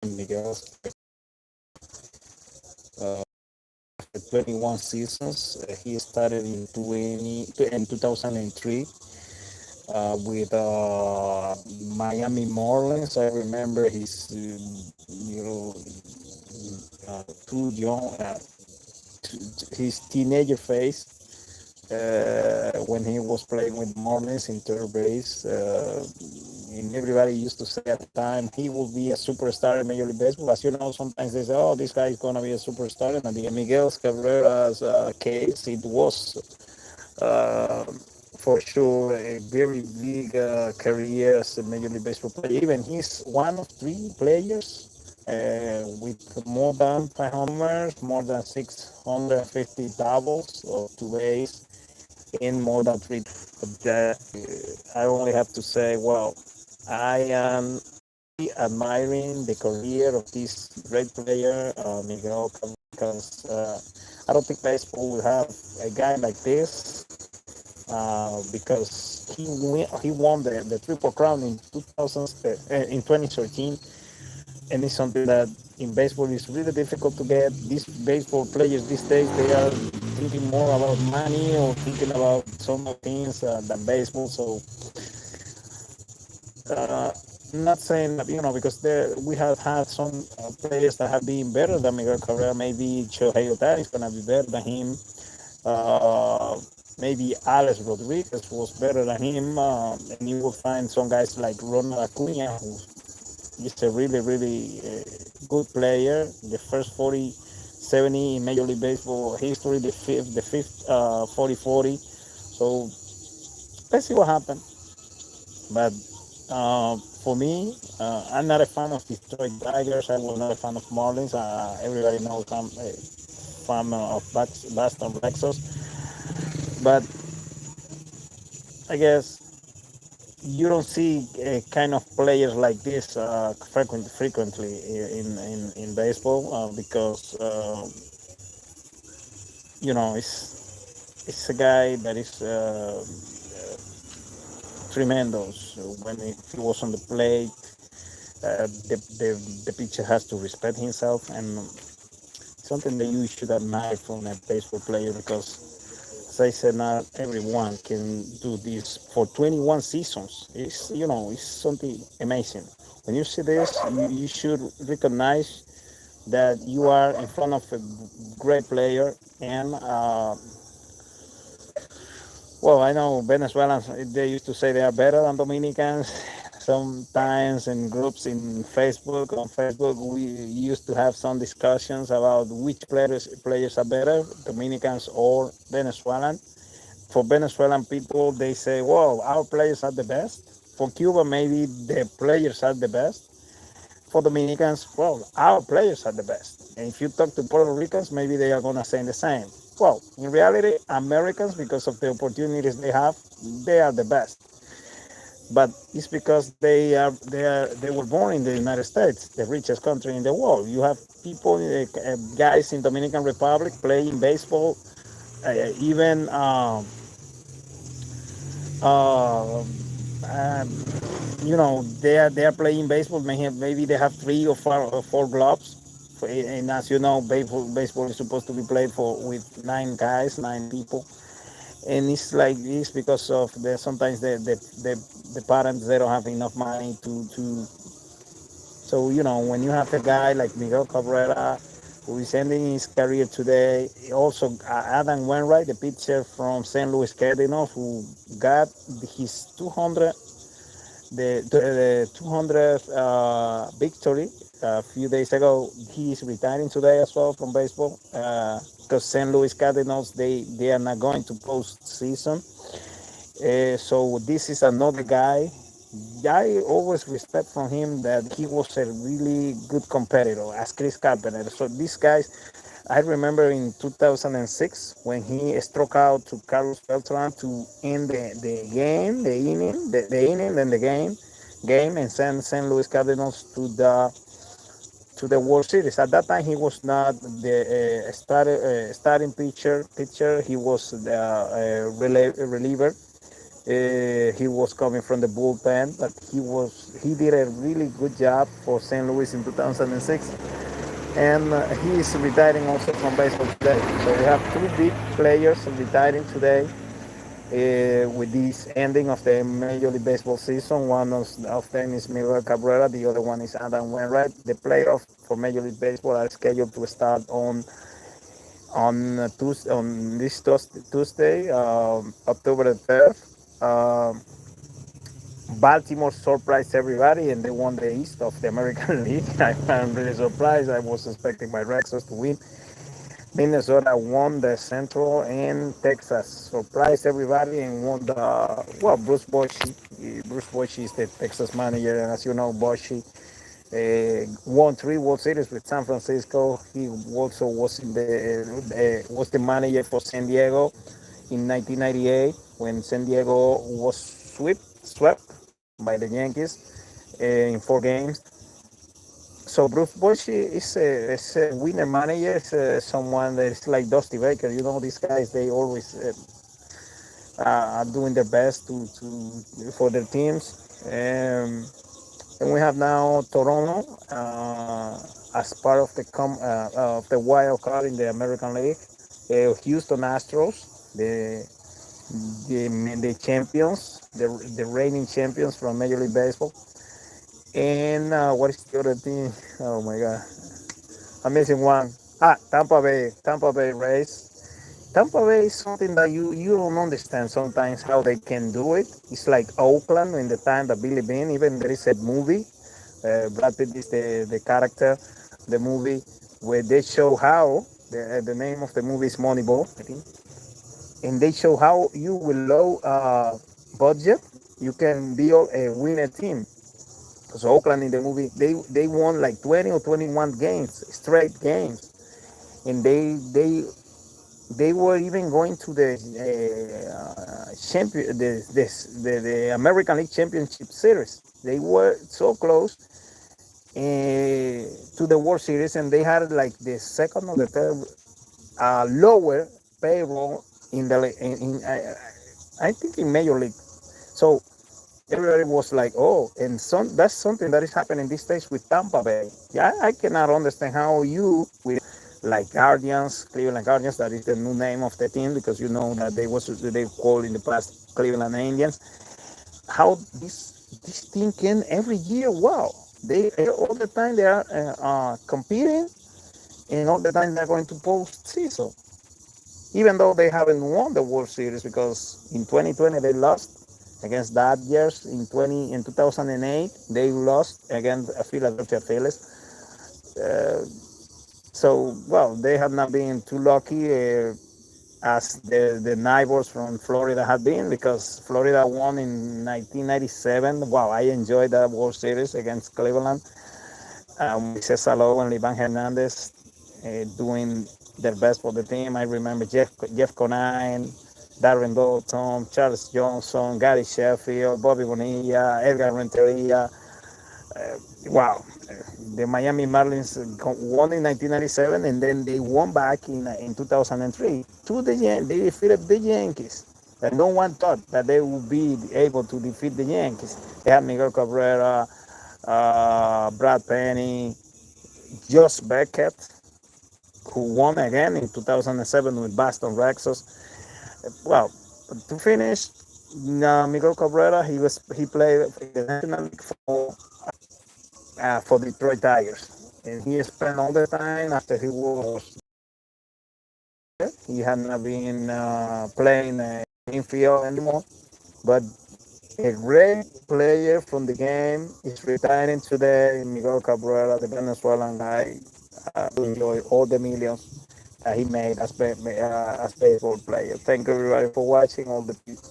Miguel's uh, 21 seasons. He started in 2003 with Miami Marlins. I remember his too young, his teenager phase when he was playing with Marlins in third base. And everybody used to say at the time he will be a superstar in Major League Baseball. As you know, sometimes they say, "Oh, this guy is gonna be a superstar." And in Miguel Cabrera's case, it was uh, for sure a very big career as a Major League Baseball player. Even he's one of three players with more than 500, more than 650 doubles or two base in more than three. That I only have to say, well, I am admiring the career of this great player, Miguel, because I don't think baseball will have a guy like this because he won the triple crown in 2000 in 2013, and it's something that in baseball is really difficult to get. These baseball players these days they are thinking more about money or thinking about some other things than baseball. So uh, not saying that because we have had some players that have been better than Miguel Cabrera. Maybe Shohei Ohtani is gonna be better than him. Uh, Maybe Alex Rodriguez was better than him, and you will find some guys like Ronald Acuna, who is a really, really good player. The first 40, 70 in Major League Baseball history, the fifth 40-40. So let's see what happens. But for me, I'm not a fan of Detroit Tigers. I was not a fan of Marlins. Everybody knows I'm a fan of Boston Red Sox. But I guess you don't see kind of players like this frequently in baseball because it's a guy that is tremendous when he was on the plate. The pitcher has to respect himself, and something that you should admire from a baseball player because, as I said, not everyone can do this for 21 seasons. It's something amazing. When you see this, you should recognize that you are in front of a great player. And well, I know Venezuelans, they used to say they are better than Dominicans. Sometimes in groups on Facebook, we used to have some discussions about which players are better, Dominicans or Venezuelan. For Venezuelan people, they say, well, our players are the best. For Cuba, maybe the players are the best. For Dominicans, well, our players are the best. And if you talk to Puerto Ricans, maybe they are going to say the same. Well, in reality, Americans, because of the opportunities they have, they are the best. But it's because they were born in the United States, the richest country in the world. You have people, guys in Dominican Republic playing baseball, even uh, um, they are playing baseball. Maybe they have three or four gloves. And as you know, baseball is supposed to be played with nine guys, nine people, and it's like this because of sometimes the parents they don't have enough money to. So when you have a guy like Miguel Cabrera who is ending his career today, also Adam Wainwright, the pitcher from St. Louis Cardinals, who got his 200 the 200th victory a few days ago. He is retiring today as well from baseball because St. Louis Cardinals they are not going to post season. So this is another guy. I always respect from him that he was a really good competitor as Chris Carpenter. So these guys, I remember in 2006 when he struck out to Carlos Beltran to end the game, the inning, and the game, and send St. Louis Cardinals to the World Series. At that time, he was not the starting pitcher. He was the reliever, He was coming from the bullpen, but he did a really good job for St. Louis in 2006, and he is retiring also from baseball today. So we have two big players retiring today with this ending of the Major League Baseball season. One of them is Miguel Cabrera, the other one is Adam Wainwright. The playoffs for Major League Baseball are scheduled to start on this Tuesday, October the 3rd. Um Baltimore surprised everybody and they won the East of the American League. I'm really surprised. I was expecting my Red Sox to win. Minnesota won the Central, and Texas surprised everybody and won the Bruce Bochy. Bruce Bochy is the Texas manager, and as you know, Bochy won three World Series with San Francisco. He also was the manager for San Diego in 1998 when San Diego was swept by the Yankees in 4 games. So Bruce Bochy is a winner manager. Is someone that is like Dusty Baker. You know, these guys they always are doing their best to for their teams. And we have now Toronto as part of the wild card in the American League. Houston Astros, the champions, the reigning champions from Major League Baseball. And what is the other team? Oh my God, I'm missing one. Tampa Bay Rays. Tampa Bay is something that you don't understand sometimes how they can do it. It's like Oakland in the time that Billy Bean. Even there is a movie. Brad Pitt is the character, the movie where they show how the name of the movie is Moneyball, I think, and they show how you with low budget you can build a winner team. So Oakland in the movie they won like 20 or 21 games, straight games, and they were even going to the champion the American League Championship Series. They were so close to the World Series, and they had like the second or the third lower payroll in the I think in Major League. So everybody was like, "Oh," and that's something that is happening these days with Tampa Bay. Yeah, I cannot understand how you with like Guardians, Cleveland Guardians, that is the new name of the team because you know that they called in the past Cleveland Indians. How this team can every year? Wow, they all the time they are competing, and all the time they're going to postseason, even though they haven't won the World Series because in 2020 they lost against the Dodgers. In 2008 they lost against Philadelphia Phillies. Uh, so well, they have not been too lucky as the neighbors from Florida have been because Florida won in 1997. Wow, I enjoyed that World Series against Cleveland. Moises Salou and Livan Hernandez doing their best for the team. I remember Jeff Conine, Darren Dalton, Charles Johnson, Gary Sheffield, Bobby Bonilla, Edgar Renteria. Wow, the Miami Marlins won in 1997, and then they won back in 2003 they defeated the Yankees. And no one thought that they would be able to defeat the Yankees. They had Miguel Cabrera, Brad Penny, Josh Beckett, who won again in 2007 with Boston Red Sox. Well, to finish, Miguel Cabrera, he played in the National League for Detroit Tigers, and he spent all the time after he was he had not been playing infield anymore. But a great player from the game is retiring today. Miguel Cabrera, the Venezuelan guy, to enjoy all the millions that he made as baseball player. Thank you everybody for watching. All the